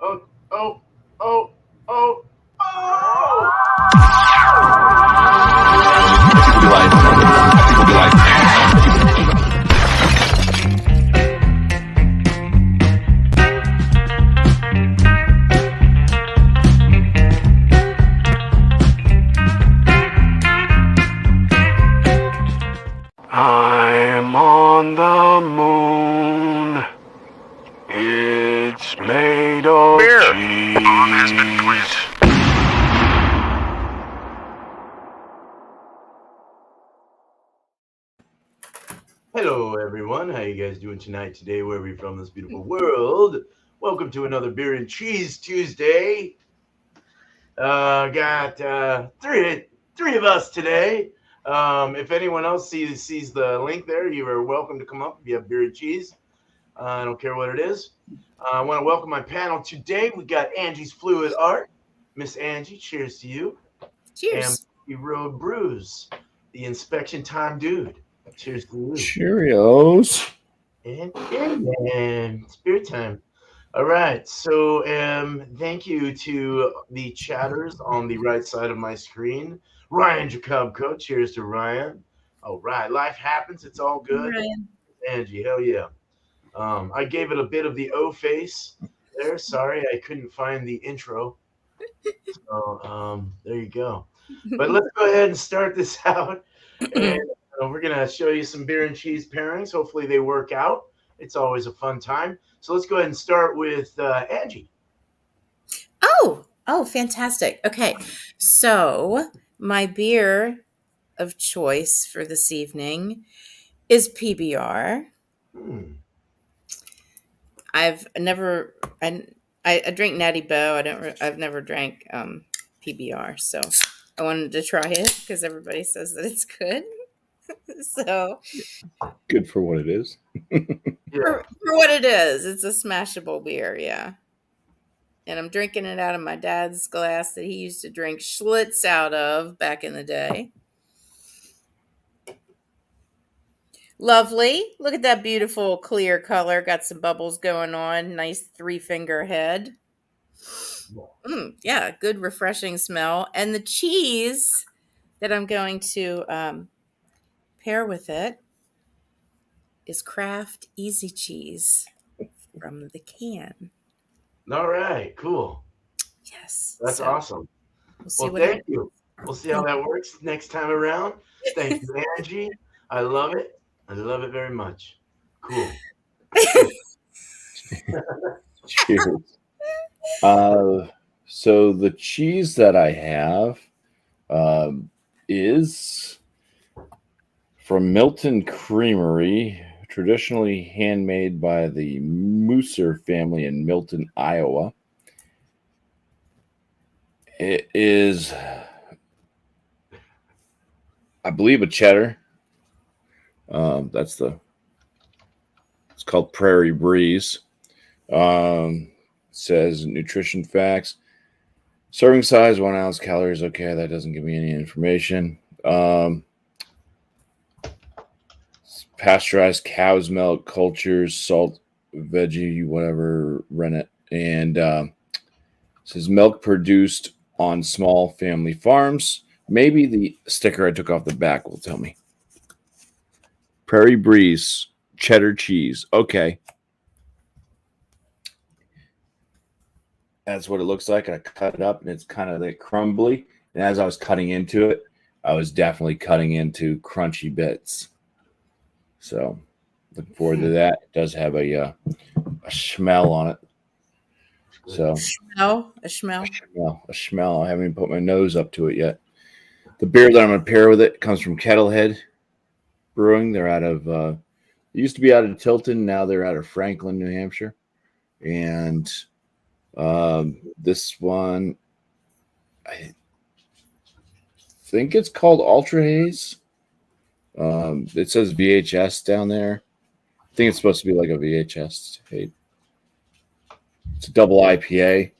oh, oh, oh, oh, oh! I'm on the moon. It's made of cheese. Hello, everyone. How you guys doing tonight? Today, where are we from this beautiful world? Welcome to another Beer and Cheese Tuesday. Got three of us today. If anyone else sees the link there, you are welcome to come up if you have beer and cheese. I don't care what it is. I want to welcome my panel today. We got Angie's Fluid Art. Miss Angie, cheers to you. Cheers. And Road Brews, the inspection time dude. Cheers to you. Cheerios. And spirit time. All right. So thank you to the chatters on the right side of my screen. Ryan Jacobko. Cheers to Ryan. All right. Life happens. It's all good. Ryan. Angie, hell yeah. I gave it a bit of the O face there. Sorry, I couldn't find the intro. So there you go. But let's go ahead and start this out. And we're going to show you some beer and cheese pairings. Hopefully they work out. It's always a fun time. So let's go ahead and start with Angie. Oh, fantastic. Okay. So my beer of choice for this evening is PBR. I've never, I drink Natty Boh. I've never drank PBR. So I wanted to try it because everybody says that it's good. So Good for what it is. for what it is, it's a smashable beer. Yeah. And I'm drinking it out of my dad's glass that he used to drink Schlitz out of back in the day. Lovely. Look at that beautiful clear color. Got some bubbles going on. Nice 3-finger head. Yeah, good refreshing smell. And the cheese that I'm going to pair with it is Kraft Easy Cheese from the can. All right, cool. Yes. That's awesome. Well, thank you. We'll see how that works next time around. Thank you, Angie. I love it. I love it very much. Cool. Cheers. So the cheese that I have is from Milton Creamery, traditionally handmade by the Mooser family in Milton, Iowa. It is, I believe, a cheddar. It's called Prairie Breeze. Says nutrition facts. Serving size, 1 ounce, calories. Okay, that doesn't give me any information. Pasteurized cow's milk, cultures, salt, veggie, whatever, rennet. And says milk produced on small family farms. Maybe the sticker I took off the back will tell me. Prairie Breeze, cheddar cheese. Okay. That's what it looks like. I cut it up and it's kind of like crumbly. And as I was cutting into it, I was definitely cutting into crunchy bits. So looking forward to that. It does have a smell on it. So a smell. I haven't even put my nose up to it yet. The beer that I'm going to pair with it comes from Kettlehead Brewing. They're out of, they used to be out of Tilton. Now they're out of Franklin, New Hampshire. And this one, I think it's called Ultra Haze. It says VHS down there. I think it's supposed to be like a VHS. It's a double IPA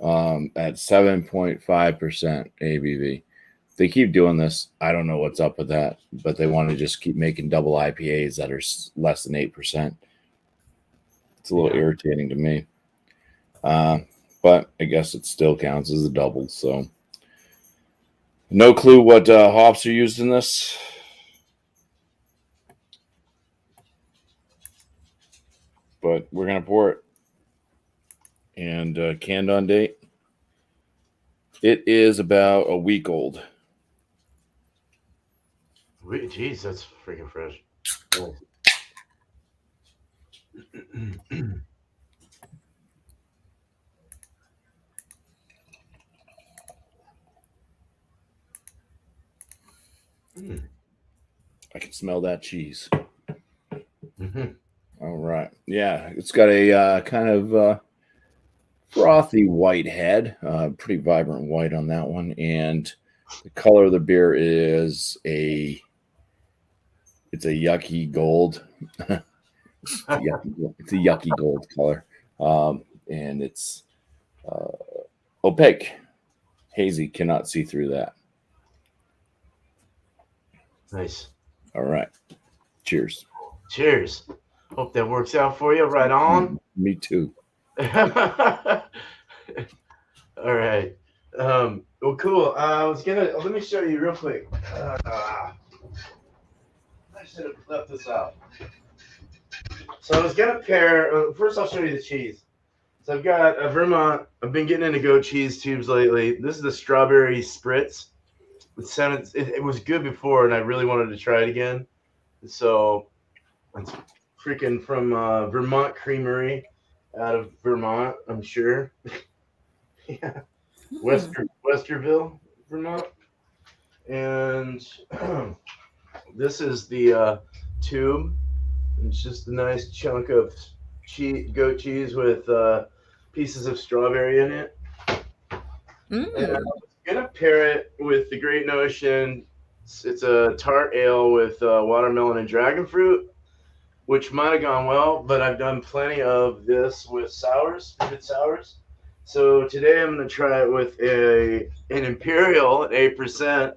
at 7.5% ABV. They keep doing this. I don't know what's up with that, but they want to just keep making double IPAs that are less than 8%. It's a little irritating to me. guess it still counts as a double. So, no clue what hops are used in this. But we're going to pour it. And canned on date. It is about a week old. Jeez, that's freaking fresh. Nice. I can smell that cheese. Mm-hmm. All right. Yeah, it's got a kind of frothy white head, pretty vibrant white on that one. And the color of the beer is it's a yucky gold. It's a yucky gold color. And it's uh, opaque. Hazy cannot see through that. Nice. All right. Cheers. Cheers. Hope that works out for you. Right on. Me too. All right. Well, cool. I was gonna let me show you real quick. I should have left this out. So I was gonna pair. First, I'll show you the cheese. So I've got a Vermont. I've been getting into goat cheese tubes lately. This is the strawberry spritz. It was good before, and I really wanted to try it again. So it's freaking from Vermont Creamery out of Vermont, I'm sure. Yeah, Westerville, Vermont. And this is the tube. It's just a nice chunk of goat cheese with pieces of strawberry in it. And I Mm. was gonna pair it with the Great Notion. It's a tart ale with watermelon and dragon fruit, which might have gone well, but I've done plenty of this with fruited sours. So today I'm going to try it with an Imperial, an 8%,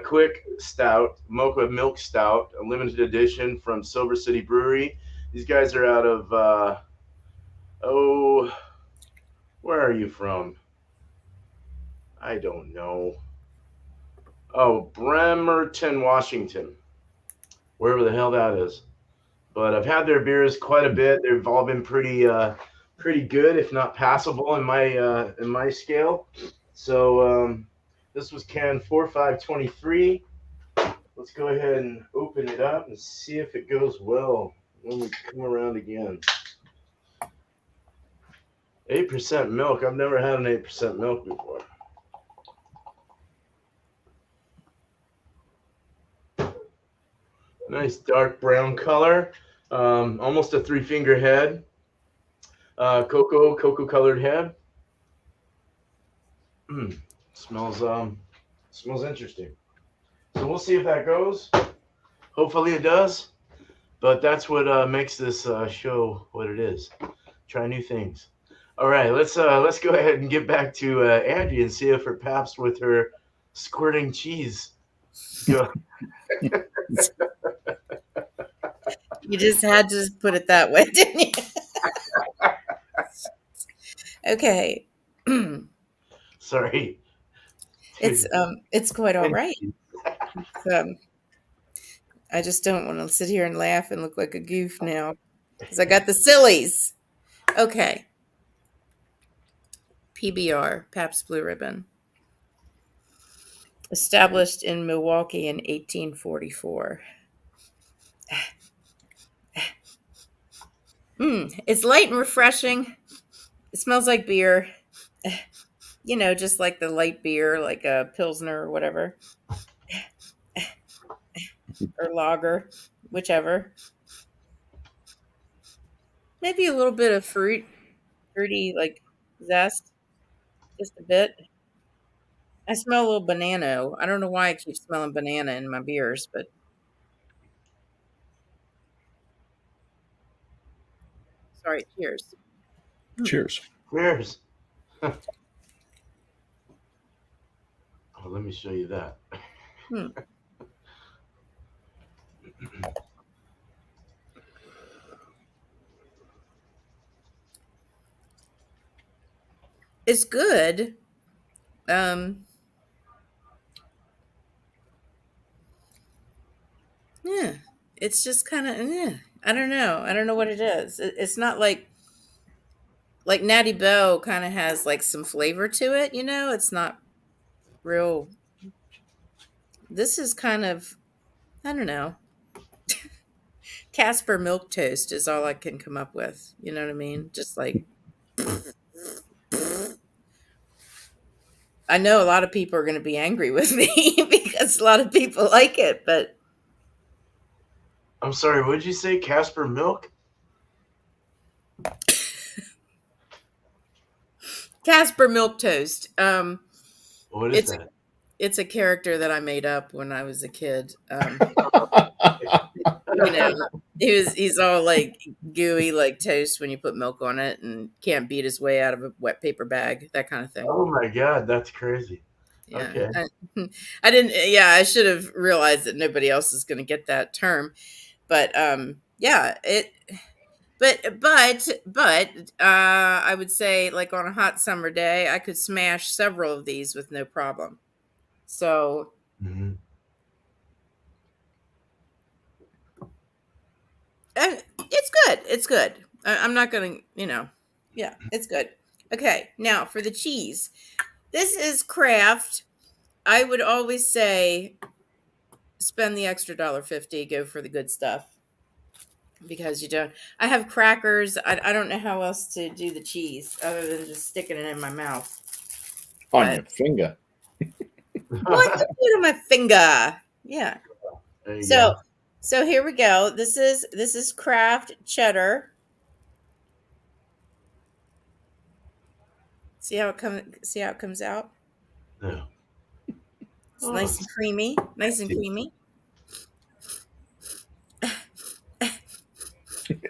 quick stout, mocha milk stout, a limited edition from Silver City Brewery. These guys are out of, where are you from? I don't know. Oh, Bremerton, Washington, wherever the hell that is. But I've had their beers quite a bit. They've all been pretty good, if not passable in my scale. So this was can 4523. Let's go ahead and open it up and see if it goes well when we come around again. 8% milk. I've never had an 8% milk before. Nice dark brown color. Almost a three-finger head. Cocoa colored head. Smells interesting. So we'll see if that goes. Hopefully it does. But that's what makes this show what it is. Try new things. All right, let's go ahead and get back to Angie and see if her paps with her squirting cheese go. You just had to just put it that way, didn't you? Okay. Sorry. It's quite all right. Um, I just don't want to sit here and laugh and look like a goof now because I got the sillies. Okay. PBR, Pabst Blue Ribbon, established in Milwaukee in 1844. It's light and refreshing. It smells like beer. You know, just like the light beer, like a Pilsner or whatever, or lager, whichever. Maybe a little bit of fruity, like zest, just a bit. I smell a little banana. I don't know why I keep smelling banana in my beers, but sorry. Cheers. Cheers. Cheers. Oh, let me show you that. Hmm. It's good. Um, yeah, it's just kind of. I don't know. I don't know what it is. It's not like Natty Boh kind of has like some flavor to it. It's not real. This is kind of. I don't know. Casper milk toast is all I can come up with. You know what I mean? Just like I know a lot of people are going to be angry with me because a lot of people like it, but I'm sorry, what did you say? Casper milk? Casper milk toast. What is It's that? it's a character that I made up when I was a kid. You know, he's all like gooey like toast when you put milk on it and can't beat his way out of a wet paper bag, that kind of thing. Oh my god, that's crazy. Yeah. Okay. I didn't yeah, I should have realized that nobody else is going to get that term. But yeah, but I would say like on a hot summer day, I could smash several of these with no problem. So, Mhm. it's good. It's good. I'm not going to, yeah, it's good. Okay, now for the cheese. This is Kraft. I would always say spend the extra $1.50, go for the good stuff because you don't. I have crackers. I don't know how else to do the cheese other than just sticking it in my mouth. On But your finger. what you put on my finger? Yeah. There you So go. so here we go. This is Kraft cheddar. See how it comes out? Yeah. It's Oh, nice and creamy. Nice and tasty. creamy.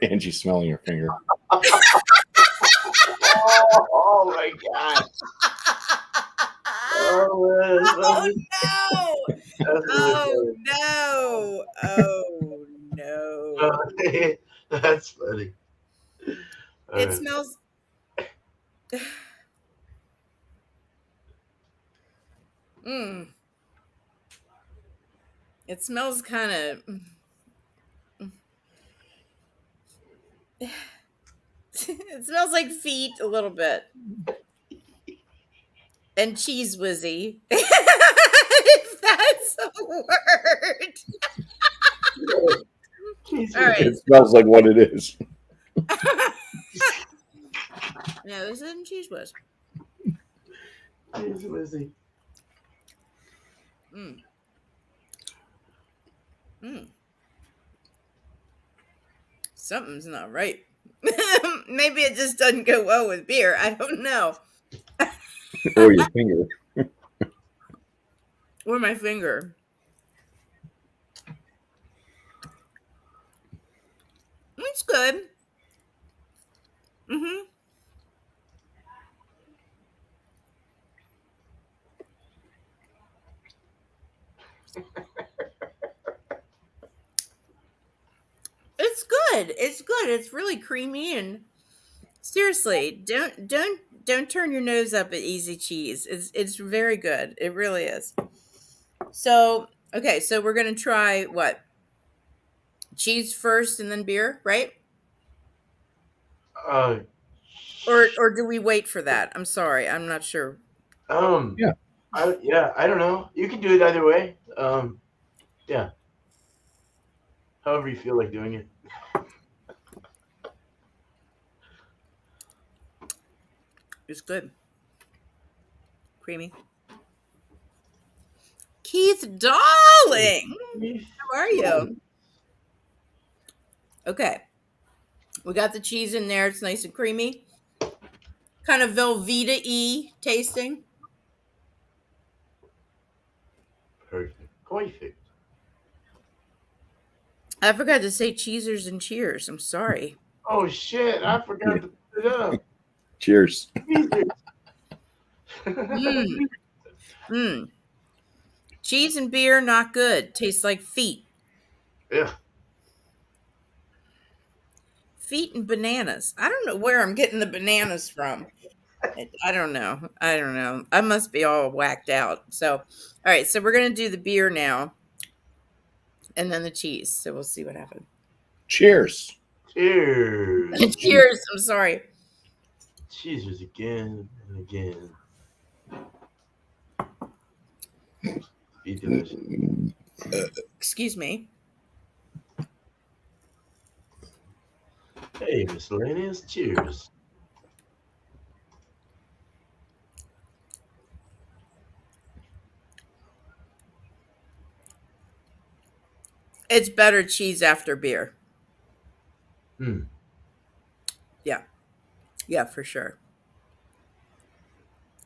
Angie smelling your finger. Oh my god. Oh Oh, no! that's really Oh funny. no! Oh no! That's funny. All It right. smells. Mm, it smells kind of. It smells like feet a little bit and cheese whizzy. If that's a word. Cheese All right. It smells like what it is. No, this isn't cheese whiz. Whizzy. Mm, mm. Something's not right. Maybe it just doesn't go well with beer. I don't know. Or your finger. Or my finger. It's good. Hmm. It's good. It's good. It's really creamy and seriously, don't turn your nose up at easy cheese. It's very good. It really is. So, okay, so we're going to try what? Cheese first and then beer, right? Uh, Or do we wait for that? I'm sorry. I'm not sure. um, Yeah. I don't know. You can do it either way. Yeah, however you feel like doing it. It's good. Creamy. Keith Darling, how are you? Okay. We got the cheese in there. It's nice and creamy. Kind of Velveeta-y tasting. Perfect. Perfect. I forgot to say cheesers and cheers. I'm sorry. Oh shit! I Yeah. forgot to put it up. Cheers. Jesus. Mm, mm. Cheese and beer, not good. Tastes like feet. Yeah. Feet and bananas. I don't know where I'm getting the bananas from. I don't know. I don't know. I must be all whacked out. So, all right. So we're gonna do the beer now, and then the cheese. So we'll see what happens. Cheers. Cheers. Cheers. I'm sorry. Cheers again and again. Be delicious. Excuse me. Hey, Miscellaneous. Cheers. It's better cheese after beer. Hmm. Yeah. Yeah, for sure.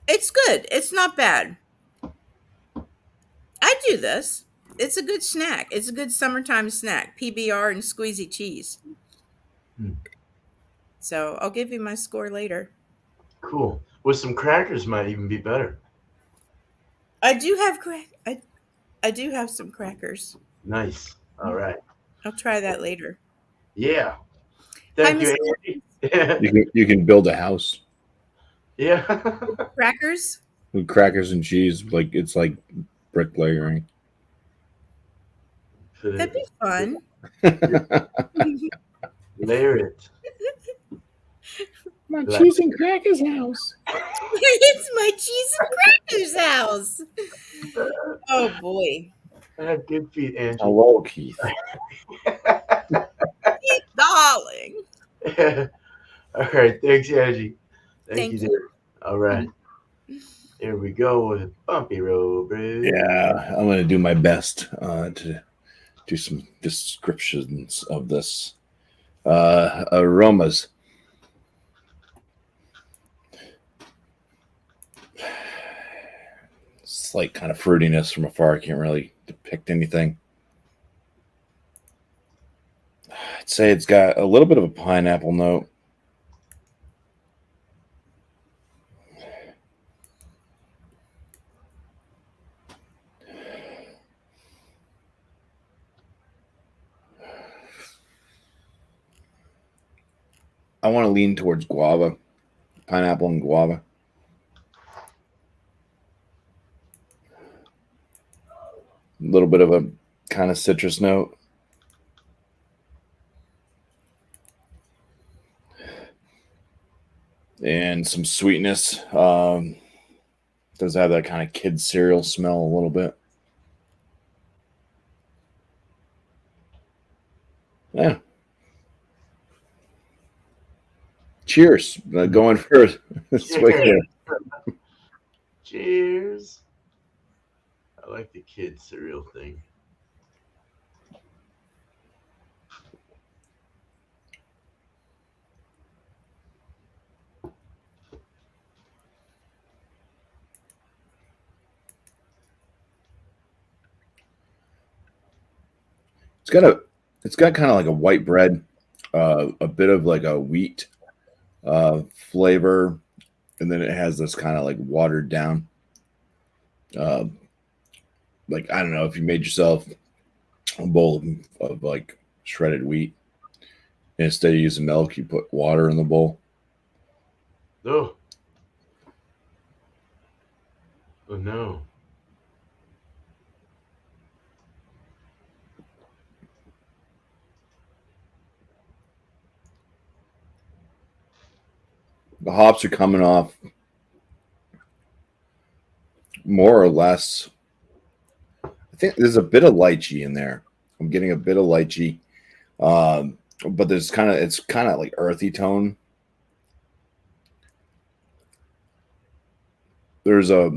It's good. It's not bad. I do this. It's a good snack. It's a good summertime snack. PBR and squeezy cheese. Hmm. So I'll give you my score later. Cool. With some crackers might even be better. I do have I do have some crackers. Nice. All right. I'll try that later. Yeah. Hi, Thank Miss you, Andy. You can build a house Yeah. Crackers. with crackers and cheese. Like it's like bricklayering. For That'd be fun. layer it. My Like, cheese and crackers house. It's my cheese and crackers house. Oh boy. I have good feet, Angie. Hello, Keith. Darling. All right. Thanks, Angie. Thank you, Thank dear. All right. you. Here we go with Bumpy Road Brew. Yeah, I'm gonna do my best to do some descriptions of this aromas. Slight kind of fruitiness from afar. I can't really depict anything. I'd say it's got a little bit of a pineapple note. I want to lean towards guava, pineapple and guava. A little bit of a kind of citrus note. And some sweetness. Does have that kind of kid cereal smell a little bit. Yeah. Cheers. Going for a swig here. Cheers. I like the kid cereal thing. It's got kind of like a white bread, a bit of like a wheat flavor, and then it has this kind of like watered down. Uh, like I don't know if you made yourself a bowl of like shredded wheat, and instead of using milk, you put water in the bowl. Oh. Oh no. The hops are coming off more or less. I think there's a bit of lychee in there. I'm getting a bit of lychee, but it's kind of like earthy tone. There's a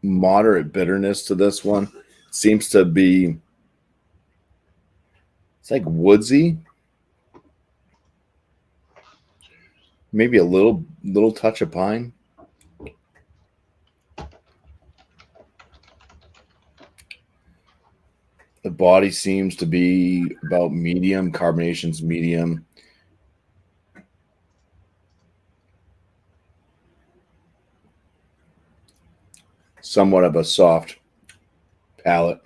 moderate bitterness to this one. Seems to be it's like woodsy, maybe a little touch of pine. The body seems to be about medium. Carbonation's medium. Somewhat of a soft palate.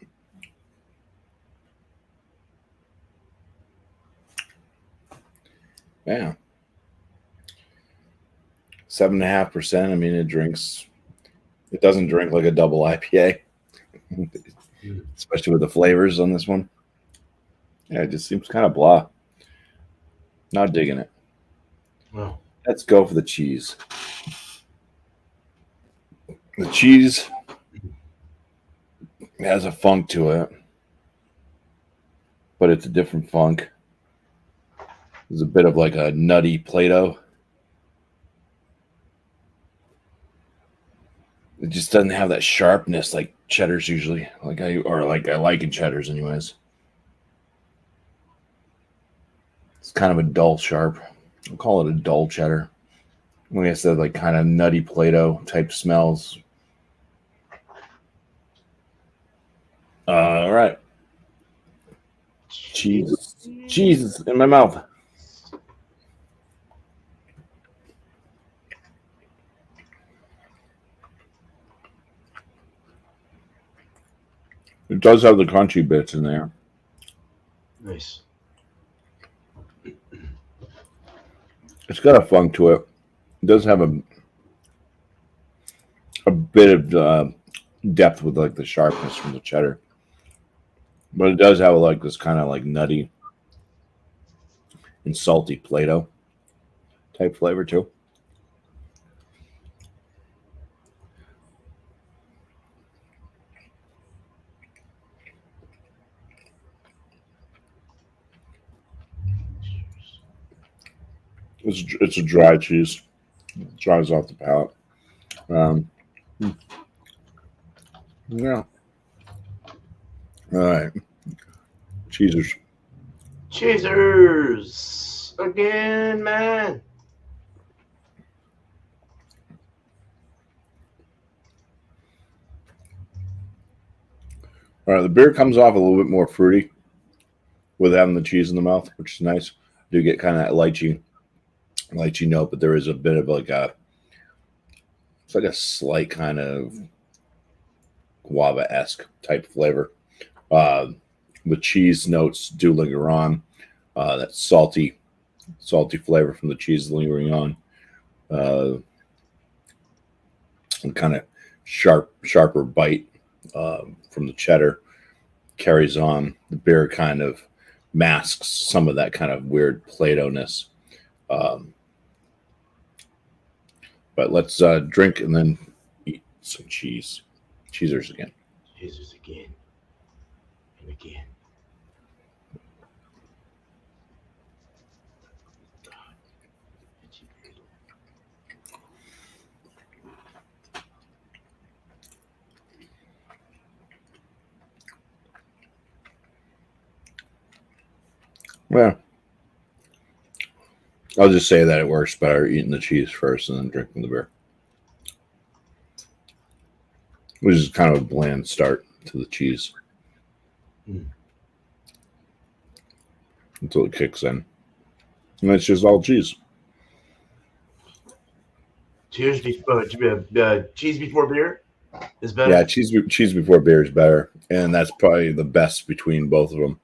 Yeah. 7.5%. I mean, it drinks. It doesn't drink like a double IPA, Mm. especially with the flavors on this one. Yeah, it just seems kind of blah. Not digging it. Well, Let's go for the cheese. The cheese has a funk to it, but it's a different funk. There's a bit of like a nutty Play-Doh. It just doesn't have that sharpness like cheddars usually. I like in cheddars anyways. It's kind of a dull sharp. I'll call it a dull cheddar. Like I said, like kind of nutty Play-Doh type smells. All right. Cheese. Cheese in my mouth. It does have the crunchy bits in there. Nice. It's got a funk to it. It does have a bit of depth with like the sharpness from the cheddar, but it does have like this kind of like nutty and salty Play-Doh type flavor too. It's a dry cheese. It dries off the palate. Um, yeah. All right. Cheesers. Cheezers again, man. All right. The beer comes off a little bit more fruity with having the cheese in the mouth, which is nice. Do get kind of that lychee note, but there is a bit of like it's like a slight kind of guava-esque type flavor. Uh, the cheese notes do linger on. That salty flavor from the cheese lingering on. And kind of sharper bite from the cheddar carries on. The beer kind of masks some of that kind of weird Play-Doh-ness. But let's drink and then eat some cheese. Cheezers again. Cheezers again and again. Yeah. I'll just say that it works better eating the cheese first and then drinking the beer. Which is kind of a bland start to the cheese. Mm. Until it kicks in. And it's just all cheese. Cheers before cheese before beer is better. Yeah, cheese before beer is better. And that's probably the best between both of them.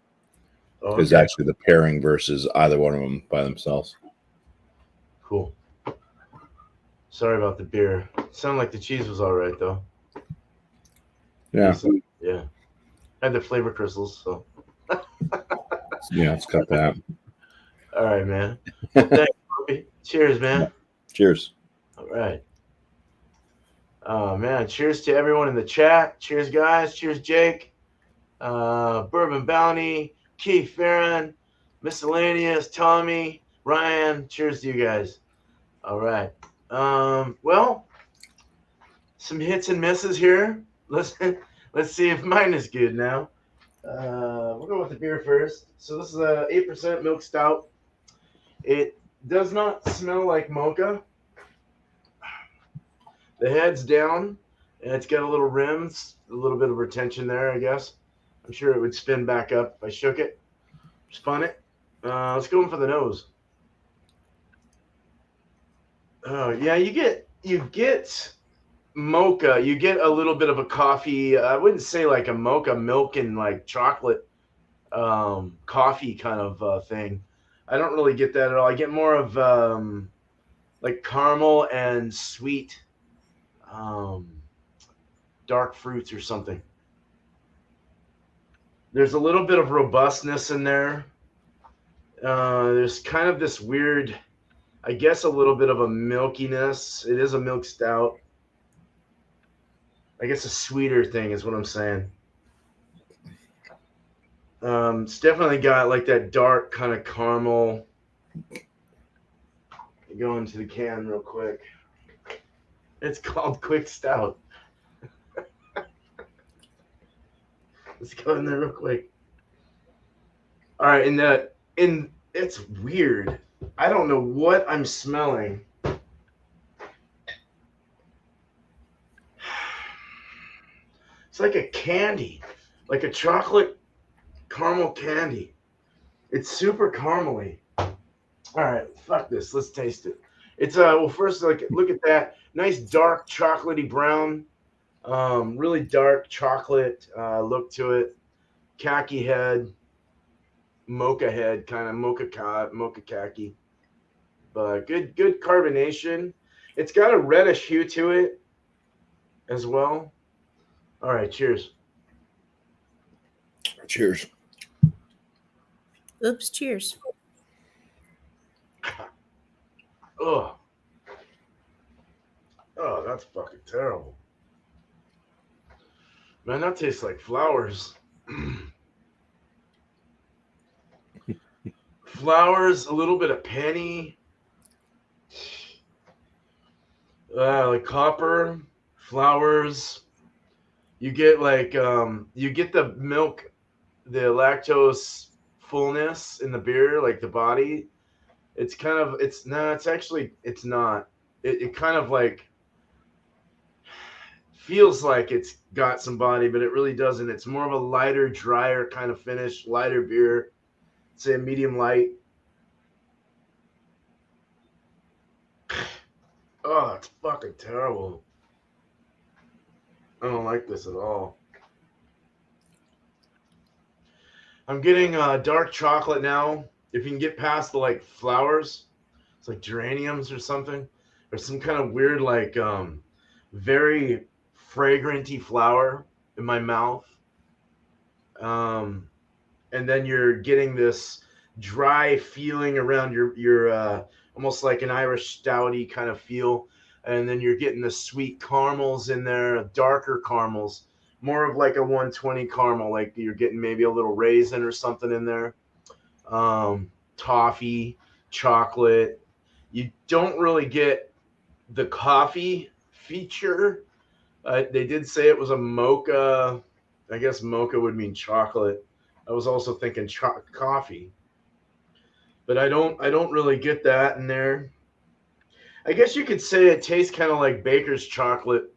Oh, Is actually the pairing versus either one of them by themselves. Cool. Sorry about the beer. Sounded like the cheese was all right though. Yeah. Yeah. Had the flavor crystals, so. Yeah, let's cut that. All right, man. Well, thanks, Bumpy. Cheers, man. Cheers. All right. Oh man, cheers to everyone in the chat. Cheers, guys. Cheers, Jake. Bourbon Bounty, Keith Farron, Miscellaneous, Tommy, Ryan. Cheers to you guys. All right. Well, some hits and misses here. Let's see if mine is good now. We'll go with the beer first. So this is a 8% milk stout. It does not smell like mocha. The head's down, and it's got a little rims, a little bit of retention there, I guess. I'm sure it would spin back up if I shook it. Spun it. Let's go in for the nose. Oh yeah, you get mocha. You get a little bit of a coffee. I wouldn't say like a mocha milk and like chocolate coffee kind of thing. I don't really get that at all. I get more of like caramel and sweet, um, dark fruits or something. There's a little bit of robustness in there. There's kind of this weird, I guess, a little bit of a milkiness. It is a milk stout. I guess a sweeter thing is what I'm saying. It's definitely got like that dark kind of caramel. Go into the can real quick. It's called Quick Stout. Let's go in there real quick. All right, in it's weird. I don't know what I'm smelling. It's like a candy, like a chocolate caramel candy. It's super caramely. All right, fuck this. Let's taste it. It's well, first like look at that nice dark chocolatey brown, really dark chocolate look to it. Khaki head, mocha head, kind of mocha khaki, but good carbonation. It's got a reddish hue to it as well. All right, cheers. Cheers. Oops, cheers. Oh, oh, that's fucking terrible. Man, that tastes like flowers. Flowers, a little bit of penny, like copper, flowers. You get the milk, the lactose fullness in the beer, like the body. It's kind of it's no, it's actually it's not. It kind of like feels like it's got some body, but it really doesn't. It's more of a lighter, drier kind of finish, lighter beer. Say a medium light. Oh, it's fucking terrible. I don't like this at all. I'm getting dark chocolate now. If you can get past the like flowers, it's like geraniums or something, or some kind of weird like very fragranty flower in my mouth. Um, and then you're getting this dry feeling around your almost like an Irish stouty kind of feel, and then you're getting the sweet caramels in there, darker caramels, more of like a 120 caramel, like you're getting maybe a little raisin or something in there, toffee, chocolate. You don't really get the coffee feature. They did say it was a mocha. I guess mocha would mean chocolate. I was also thinking coffee, but I don't really get that in there. I guess you could say it tastes kind of like baker's chocolate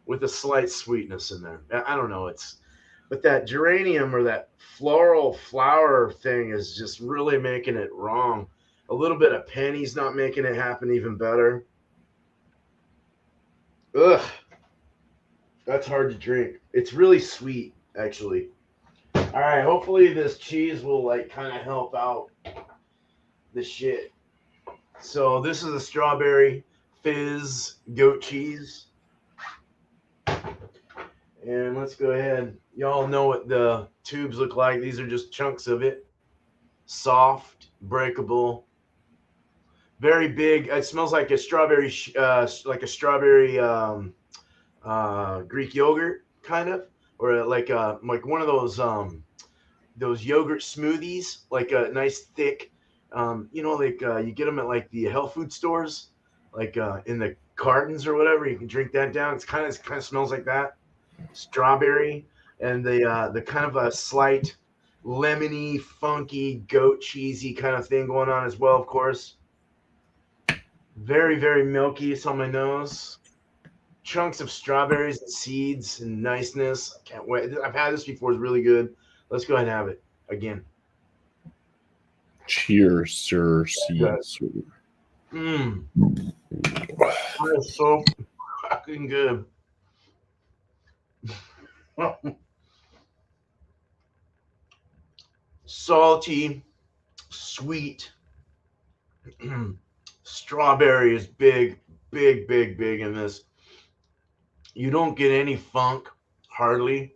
with a slight sweetness in there. I don't know. It's but that geranium or that floral flower thing is just really making it wrong. A little bit of penny's not making it happen even better. Ugh, that's hard to drink. It's really sweet, actually. All right, hopefully this cheese will like kind of help out the shit. So this is a strawberry fizz goat cheese. And let's go ahead. Y'all know what the tubes look like. These are just chunks of it. Soft, breakable, very big. It smells like a strawberry Greek yogurt, kind of, or like one of those yogurt smoothies, like a nice thick, like you get them at like the health food stores, like in the cartons or whatever. You can drink that down. It kind of smells like that, strawberry, and the kind of a slight lemony, funky, goat cheesy kind of thing going on as well. Of course, very very milky. It's on my nose. Chunks of strawberries and seeds and niceness. I can't wait. I've had this before. It's really good. Let's go ahead and have it again. Cheers, sir. Good. Seeds. Mmm. That is so fucking good. Salty, sweet, Strawberry is big, big, big, big in this. You don't get any funk, hardly.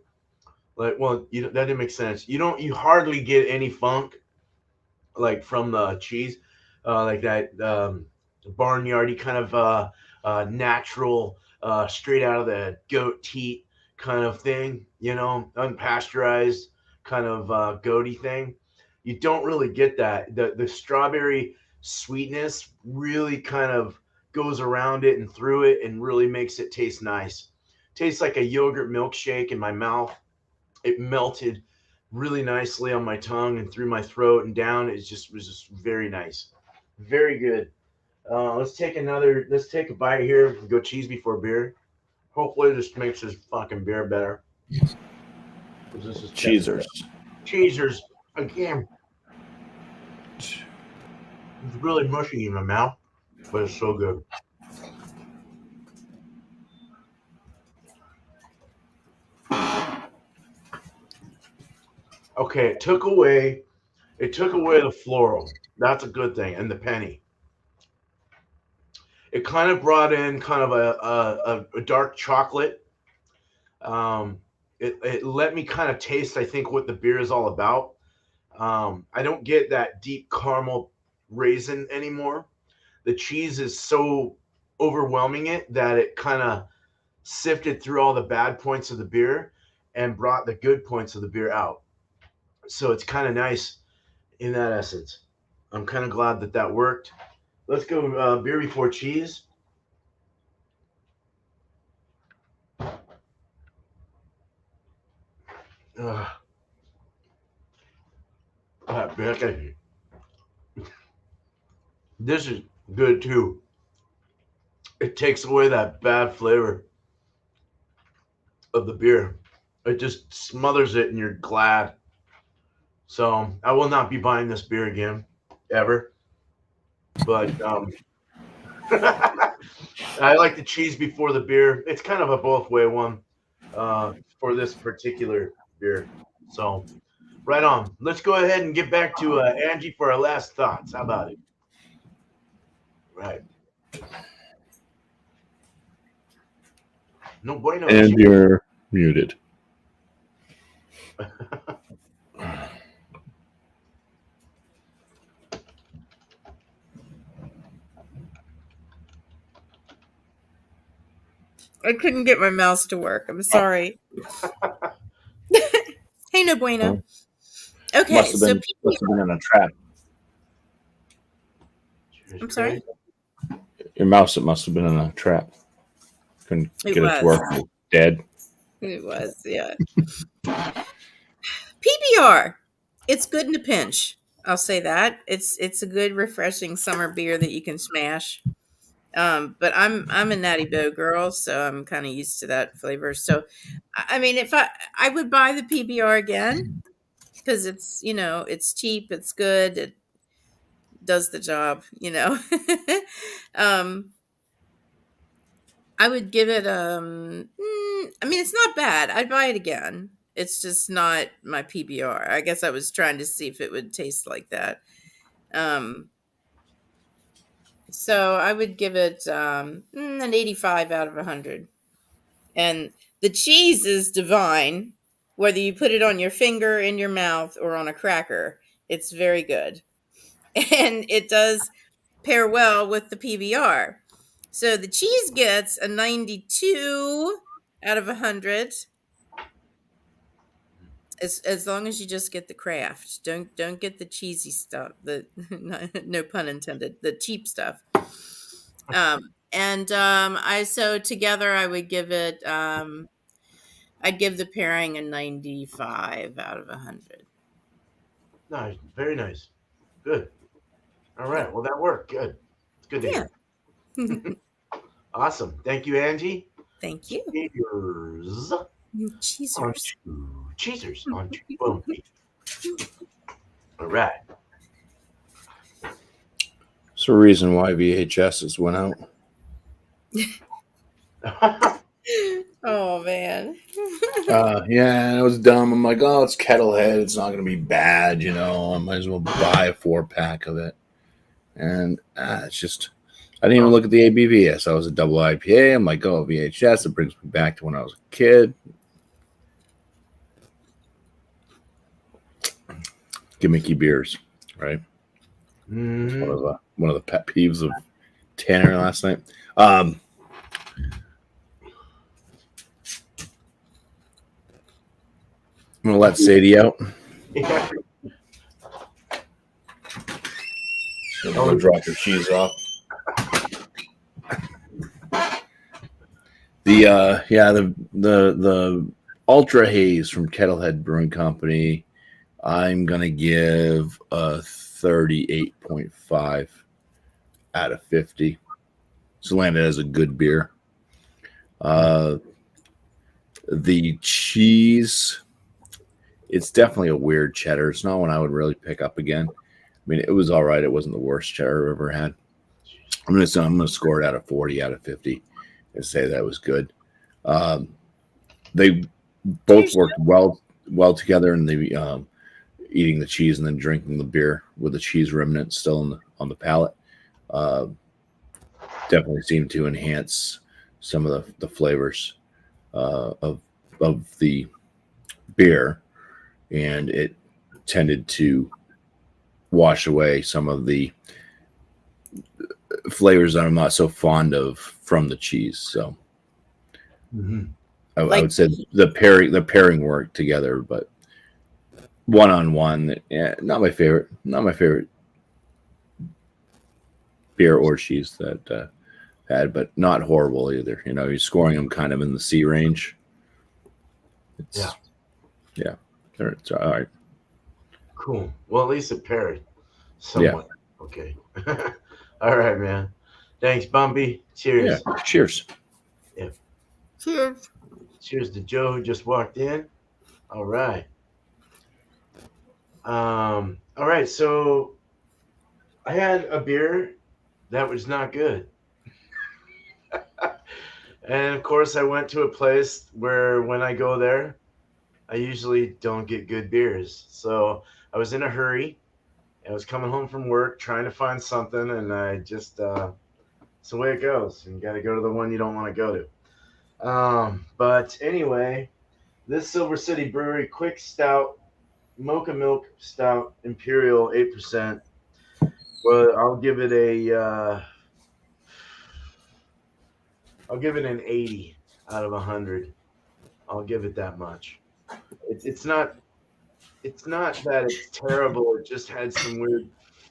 Like, well, that didn't make sense. You hardly get any funk like from the cheese, like that barnyardy kind of natural, straight out of the goat teat kind of thing. Unpasteurized kind of goaty thing. You don't really get that. The strawberry sweetness really kind of goes around it and through it and really makes it taste nice. Tastes like a yogurt milkshake in my mouth. It melted really nicely on my tongue and through my throat and down. It was just very nice, very good. Let's take a bite here and go cheese before beer. Hopefully this makes this fucking beer better, because this is Cheezers. cheesers again. It's really mushy in my mouth, but it's so good. Okay, it took away the floral. That's a good thing, and the penny. It kind of brought in kind of a dark chocolate. Um, it let me kind of taste, I think, what the beer is all about. I don't get that deep caramel raisin anymore. The cheese is so overwhelming it that it kind of sifted through all the bad points of the beer and brought the good points of the beer out. So it's kind of nice in that essence. I'm kind of glad that that worked. Let's go beer before cheese. Ugh, that bacon. This is good too. It takes away that bad flavor of the beer. It just smothers it and you're glad. So I will not be buying this beer again, ever. But I like the cheese before the beer. It's kind of a both way one for this particular beer. So right on. Let's go ahead and get back to Angie for our last thoughts. How about it? Right. No bueno. And you're muted. I couldn't get my mouse to work. I'm sorry. Hey, no bueno. Okay, Must have so been in a trap. I'm sorry. Your mouse, it must have been in a trap. Couldn't It get it to was. work. Dead. It was, yeah. PBR. It's good in a pinch. I'll say that. It's a good, refreshing summer beer that you can smash. But I'm a Natty Boh girl, so I'm kind of used to that flavor. So, I mean, if I would buy the PBR again because it's cheap, it's good, it does the job. um, I would give it I mean, it's not bad. I'd buy it again. It's just not my PBR. I guess I was trying to see if it would taste like that. Um, so I would give it an 85 out of 100. And the cheese is divine, whether you put it on your finger, in your mouth, or on a cracker. It's very good. And it does pair well with the PBR. So the cheese gets a 92 out of 100. As long as you just get the craft, don't get the cheesy stuff. The no pun intended. The cheap stuff. I so together I would give it. I'd give the pairing a 95 out of 100. Nice. Very nice. Good. All Yeah, right. Well, that worked. Good. It's good to yeah. hear. Awesome. Thank you, Angie. Thank you. Cheers. On Cheesers. to cheesers on to Bumpy. All right. It's the reason why VHSs went out. Oh man. Yeah, it was dumb. I'm like, oh, it's Kettlehead. It's not going to be bad, I might as well buy a 4-pack of it. And it's just I didn't even Oh, look at the ABV. I saw it was a double IPA. I'm like, oh, VHS. It brings me back to when I was a kid. Gimmicky beers, right? That's mm, one of the pet peeves of Tanner last night. Um, I'm gonna let Sadie out. yeah. She'll go Oh, drop her cheese off. The Ultra Haze from Kettlehead Brewing Company. I'm gonna give a 38.5 out of 50. It's landed as a good beer. Uh, the cheese, it's definitely a weird cheddar. It's not one I would really pick up again. I mean, it was all right. It wasn't the worst cheddar I've ever had. I'm gonna score it out of 40 out of 50 and say that was good. Um, they both Cheers. worked well together, and the eating the cheese and then drinking the beer with the cheese remnant still on the palate uh, definitely seemed to enhance some of the flavors of the beer, and it tended to wash away some of the flavors that I'm not so fond of from the cheese. So mhm. I Like would say the pairing worked together, but one on one, yeah, not my favorite. Not my favorite beer or cheese that had, but not horrible either. You know, you're scoring them kind of in the C range. Yeah, It's yeah, it's all right. cool. Well, at least it paired Yeah, somewhat. Okay. All right, man. Thanks, Bumpy. yeah. Cheers. Cheers. Yeah. cheers. Cheers to Joe who just walked in. All right. All right. So I had a beer that was not good. And of course, I went to a place where when I go there, I usually don't get good beers. So I was in a hurry. I was coming home from work trying to find something, and I just, it's the way it goes. You got to go to the one you don't want to go to. But anyway, this Silver City Brewery Quick Stout, Mocha Milk Stout, Imperial, 8%. Well, I'll give it an 80 out of 100. I'll give it that much. It's not it's not that it's terrible. It just had some weird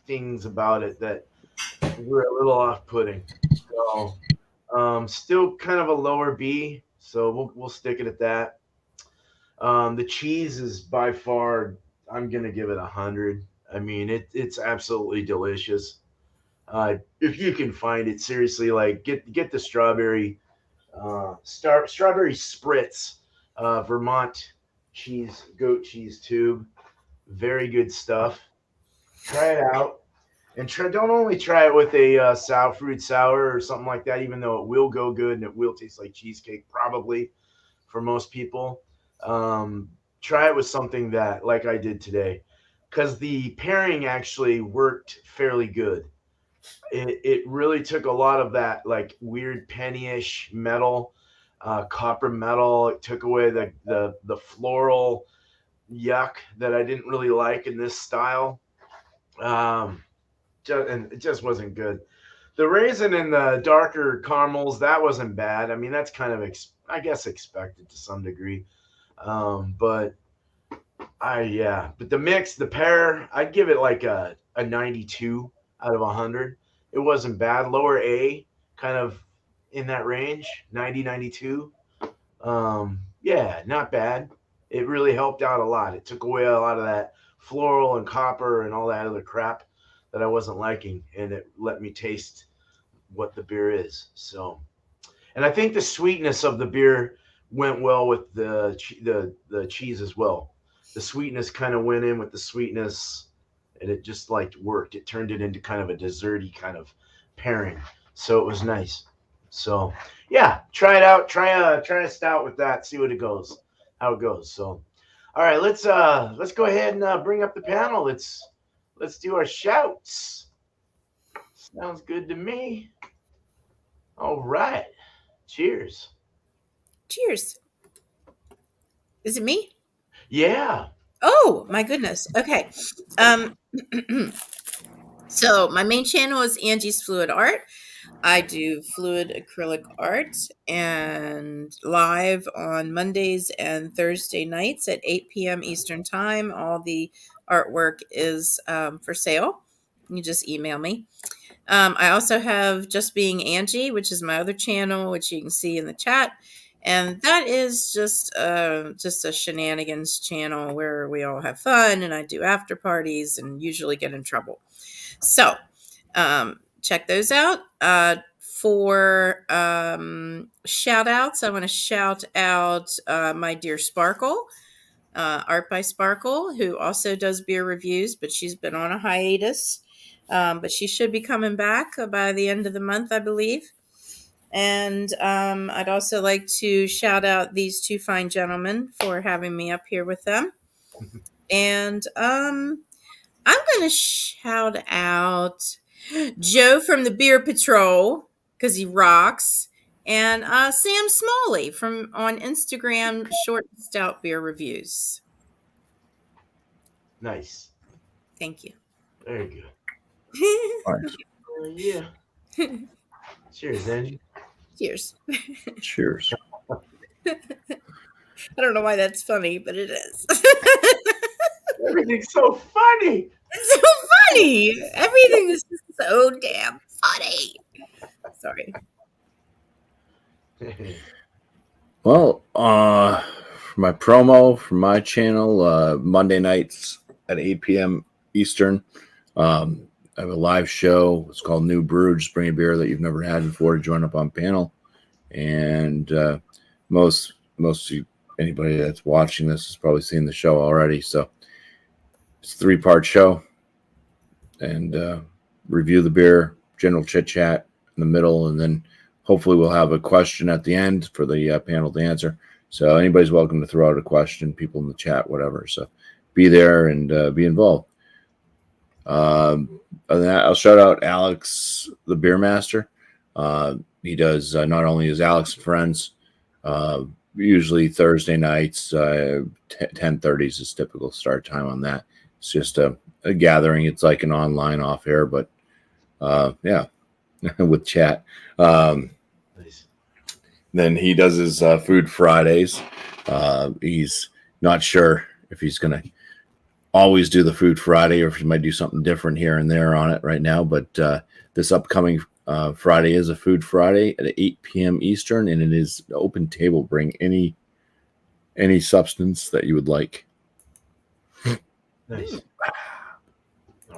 things about it that were a little off-putting. So, still kind of a lower B. So we'll stick it at that. The cheese is by far. I'm gonna give it 100. I mean, it's absolutely delicious. If you can find it, seriously, like get the strawberry strawberry spritz, Vermont cheese, goat cheese tube. Very good stuff. Try it out, and don't only try it with a sour fruit sour or something like that. Even though it will go good and it will taste like cheesecake, probably for most people. Um, Try it with something that, like I did today, because the pairing actually worked fairly good. It really took a lot of that like weird pennyish metal, copper metal. It took away the floral yuck that I didn't really like in this style. Um, and it just wasn't good. The raisin and the darker caramels, that wasn't bad. I mean, that's kind of I guess expected to some degree. But but the mix, the pair, I'd give it like a 92 out of 100. It wasn't bad. Lower A, kind of in that range, 90, 92. Yeah, not bad. It really helped out a lot. It took away a lot of that floral and copper and all that other crap that I wasn't liking, and it let me taste what the beer is. So, and I think the sweetness of the beer went well with the cheese as well. The sweetness kind of went in with the sweetness, and it just like worked. It turned it into kind of a desserty kind of pairing. So it was nice. So yeah, try it out. Try a stout with that. See what it goes. How it goes. So all right, let's go ahead and bring up the panel. Let's do our shouts. Sounds good to me. All right. Cheers. Cheers. Is it me? Yeah. Oh my goodness. Okay. Um, so my main channel is Angie's Fluid Art. I do fluid acrylic art and live on Mondays and Thursday nights at 8 p.m. Eastern Time. All the artwork is for sale. You just email me. I also have Just Being Angie, which is my other channel, which you can see in the chat. And that is just a shenanigans channel where we all have fun and I do after parties and usually get in trouble. So check those out. For shout outs, I want to shout out my dear Sparkle, Art by Sparkle, who also does beer reviews, but she's been on a hiatus. But she should be coming back by the end of the month, I believe. And I'd also like to shout out these two fine gentlemen for having me up here with them. And I'm going to shout out Joe from the Beer Patrol because he rocks, and Sam Smalley from on Instagram Short Stout Beer Reviews. Nice. Thank you. Very good. Nice. Yeah. Cheers, Angie. Cheers. Cheers. I don't know why that's funny, but it is. Everything's so funny. It's so funny. Everything is just so damn funny. Sorry. Well, for my promo for my channel, Monday nights at 8 p.m. Eastern, I have a live show. It's called New Brew. Just bring a beer that you've never had before to join up on panel. And most anybody that's watching this has probably seen the show already. So it's a 3-part show, and review the beer, general chit chat in the middle, and then hopefully we'll have a question at the end for the panel to answer. So anybody's welcome to throw out a question, people in the chat, whatever. So be there and be involved. Other than that, I'll shout out Alex, the Beer Master. He does not only is Alex and Friends, usually Thursday nights, 10:30 is his typical start time on that. It's just a gathering. It's like an online off air, but yeah, with chat. Nice. Then he does his Food Fridays. He's not sure if he's going to always do the Food Friday or if he might do something different here and there on it right now. But this upcoming Friday is a Food Friday at 8 p.m. Eastern, and it is open table. Bring any substance that you would like. Nice.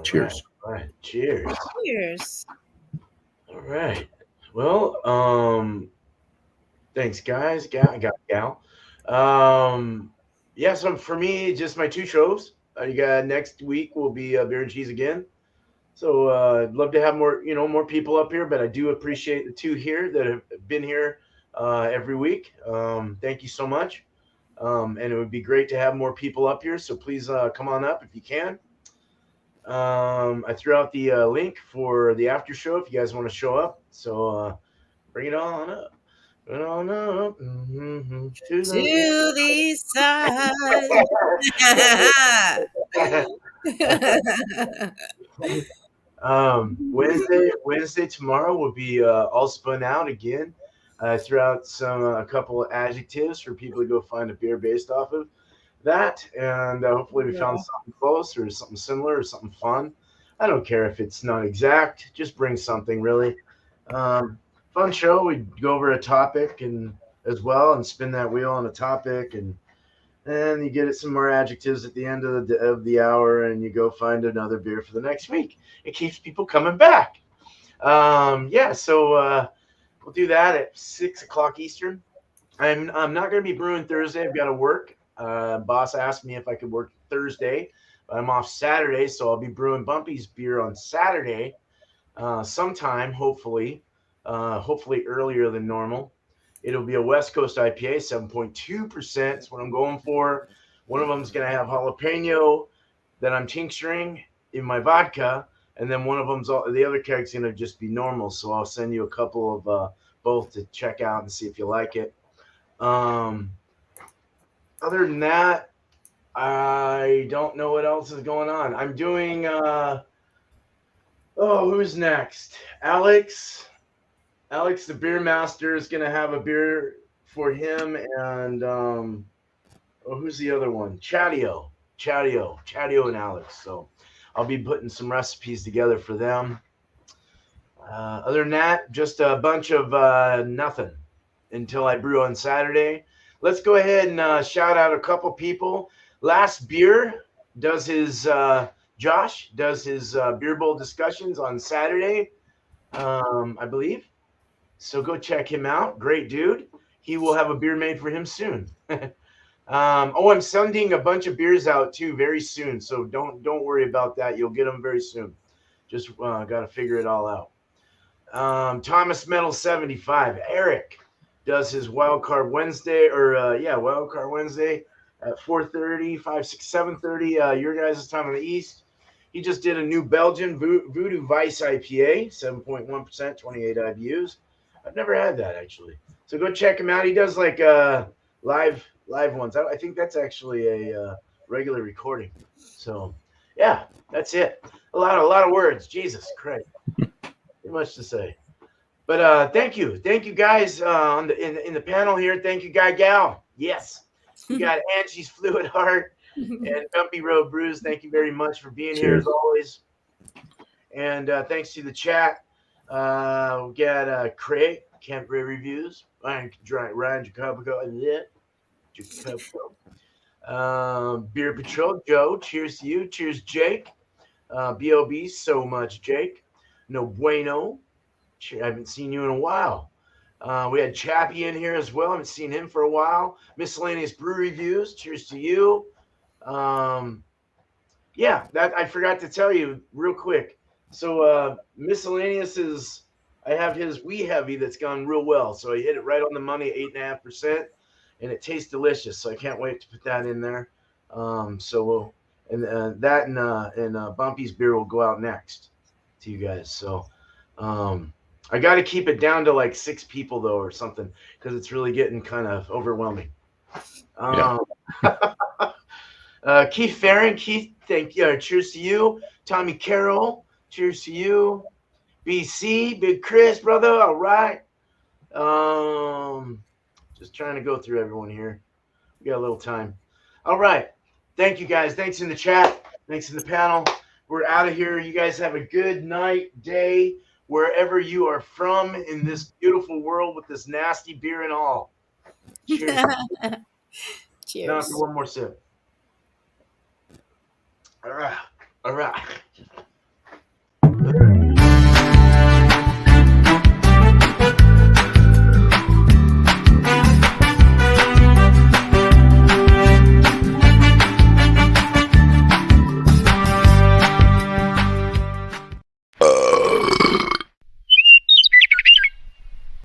Cheers. All right. Cheers. Cheers. All right. Well, thanks, guys. Gal. Yeah, so for me, just my 2 shows. You got next week will be Beer and Cheese again. So I'd love to have more people up here, but I do appreciate the 2 here that have been here every week. Thank you so much. And it would be great to have more people up here. So please come on up if you can. I threw out the link for the after show if you guys want to show up. So bring it on up. Bring it on up. Mm-hmm. To the side. Wednesday tomorrow will be all spun out again. I threw out a couple of adjectives for people to go find a beer based off of that, and hopefully we found something close or something similar or something fun. I don't care if it's not exact, just bring something really. Fun show. We go over a topic and as well and spin that wheel on a topic, and you get some more adjectives at the end of the hour, and you go find another beer for the next week. It keeps people coming back. So we'll do that at 6:00 Eastern. I'm not going to be brewing Thursday. I've got to work. Boss asked me if I could work Thursday. I'm off Saturday, so I'll be brewing Bumpy's beer on Saturday sometime, hopefully earlier than normal. It'll be a West Coast IPA, 7.2%. That's what I'm going for. One of them is going to have jalapeno that I'm tincturing in my vodka, and then one of them's the other keg's going to just be normal. So I'll send you a couple of both to check out and see if you like it. Um, Other than that, I don't know what else is going on. I'm doing. Oh, who's next? Alex. Alex, the beer master, is gonna have a beer for him, and oh, who's the other one? Chadeo, and Alex. So I'll be putting some recipes together for them. Other than that, just a bunch of nothing until I brew on Saturday. Let's go ahead and shout out a couple people. Last Beer does his Josh does his beer bowl discussions on Saturday, I believe. So go check him out. Great dude. He will have a beer made for him soon. Oh, I'm sending a bunch of beers out too very soon. So don't worry about that. You'll get them very soon. Just got to figure it all out. Thomas Metal 75. Eric does his Wild Card Wednesday, or Wild Card Wednesday at 4:30, 5, 6, 7:30. Your guys' time on the East. He just did a new Belgian Voodoo Vice IPA, 7.1%, 28 IBUs. I've never had that actually. So go check him out. He does like live ones. I think that's actually a regular recording. So yeah, that's it. A lot of words. Jesus Christ. Too much to say. But thank you guys on in the panel here. Thank you, Guy Gal. Yes, we got Angie's Fluid Heart and Bumpy Road Brews. Thank you very much for being here as always. And thanks to the chat. We got Craig, Camp Ray Reviews, Ryan Jacobico, Beer Patrol, Joe. Cheers to you. Cheers, Jake. B.O.B. So much, Jake. No bueno. I haven't seen you in a while. We had Chappie in here as well. I haven't seen him for a while. Miscellaneous Brewery Reviews. Cheers to you. That I forgot to tell you real quick. So Miscellaneous is, I have his Wee Heavy that's gone real well. So I hit it right on the money, 8.5%, and it tastes delicious. So I can't wait to put that in there. That and Bumpy's beer will go out next to you guys. So I got to keep it down to like 6 people though, or something, because it's really getting kind of overwhelming. Keith Farron, thank you. Cheers to you. Tommy Carroll, cheers to you. BC, Big Chris, brother. All right. Just trying to go through everyone here. We got a little time. All right. Thank you guys. Thanks in the chat. Thanks in the panel. We're out of here. You guys have a good night, day, wherever you are from in this beautiful world with this nasty beer and all. Cheers. Cheers. Now for one more sip. All right.